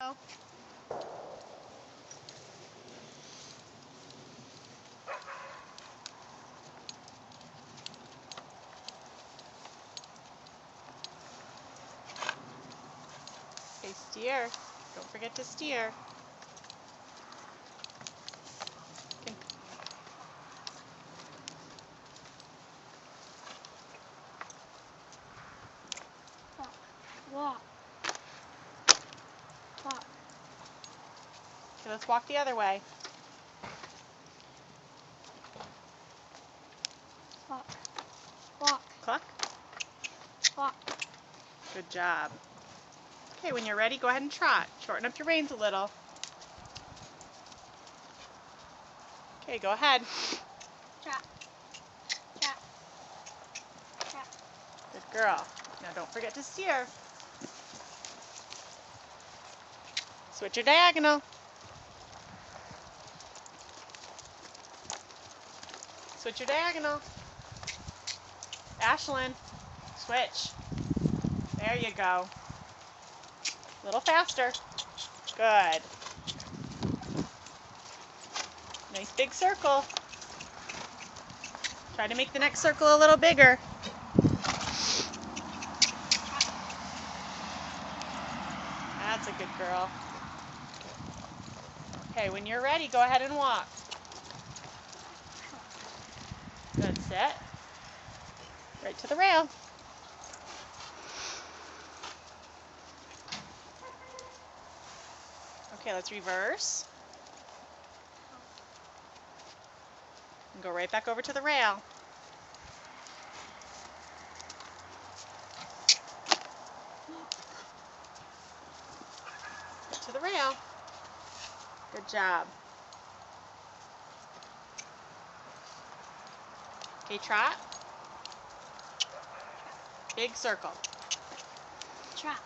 Okay, steer. Don't forget to steer. Okay. Walk. Walk. Okay, let's walk the other way. Walk. Walk. Cluck. Walk. Good job. Okay, when you're ready, go ahead and trot. Shorten up your reins a little. Okay, go ahead. Trot. Trot. Trot. Good girl. Now don't forget to steer. Switch your diagonal. Switch your diagonal. Ashlyn, switch. There you go. A little faster. Good. Nice big circle. Try to make the next circle a little bigger. That's a good girl. Okay, when you're ready, go ahead and walk. Good, sit. Right to the rail. Okay, let's reverse. And go right back over to the rail. Right to the rail. Good job. Okay, trot. Big circle. Trot.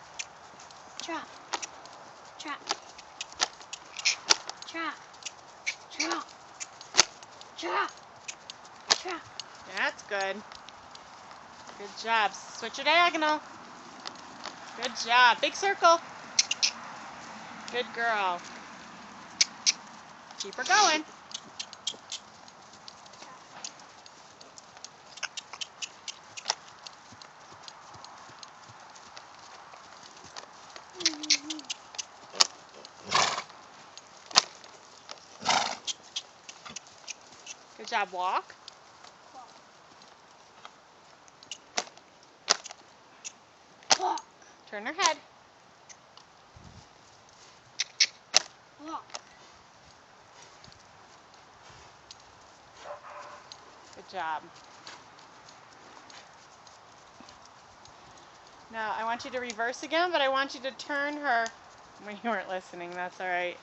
Trot. Trot. Trot. Trot. Trot. Trot. That's good. Good job. Switch your diagonal. Good job. Big circle. Good girl. Keep her going. Good job. Walk. Walk. Turn her head. Walk. Good job. Now, I want you to reverse again, but I want you to turn her when you weren't listening. That's all right.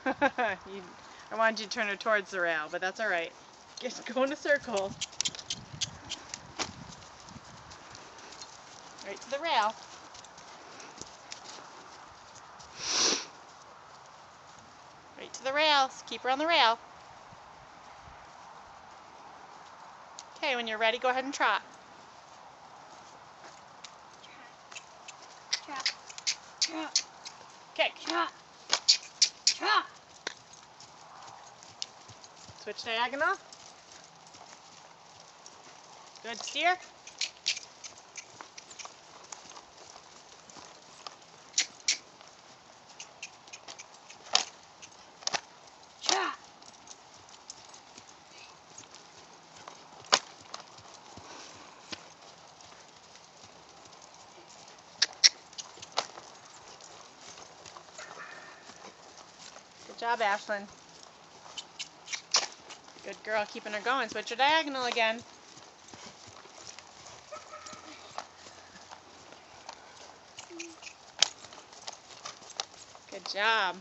I wanted you to turn her towards the rail, but that's all right. Just go in a circle. Right to the rail. Right to the rail. Keep her on the rail. Okay, when you're ready, go ahead and trot. Trot. Trot. Kick. Trot. Trot. Switch diagonal. Good, steer. Trot. Good job, Ashlyn. Good girl, keeping her going. Switch your diagonal again. Good job.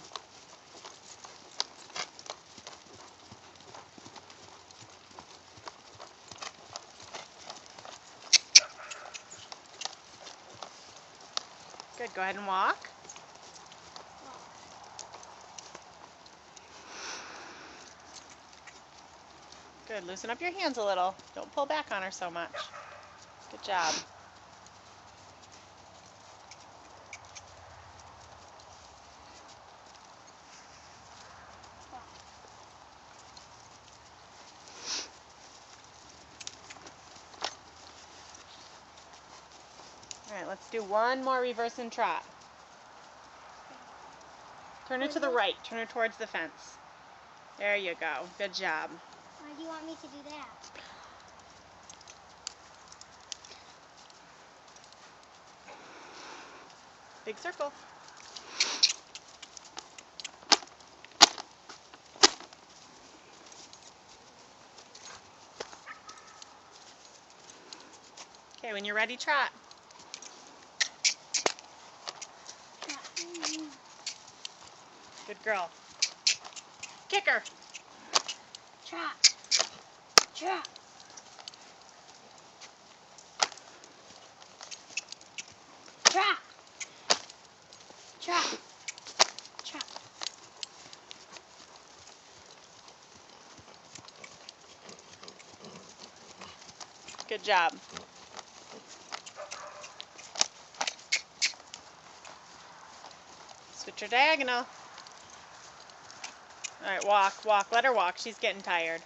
Good, go ahead and walk. Good, loosen up your hands a little. Don't pull back on her so much. Good job. let's do one more reverse and trot. Turn her to the right. Turn her towards the fence. There you go. Good job. Why do you want me to do that? Big circle. Okay, when you're ready, trot. Good girl. Kick her. Trot. Trot. Trot. Trot. Trot. Good job. Switch her diagonal. All right, walk, walk. Let her walk. She's getting tired.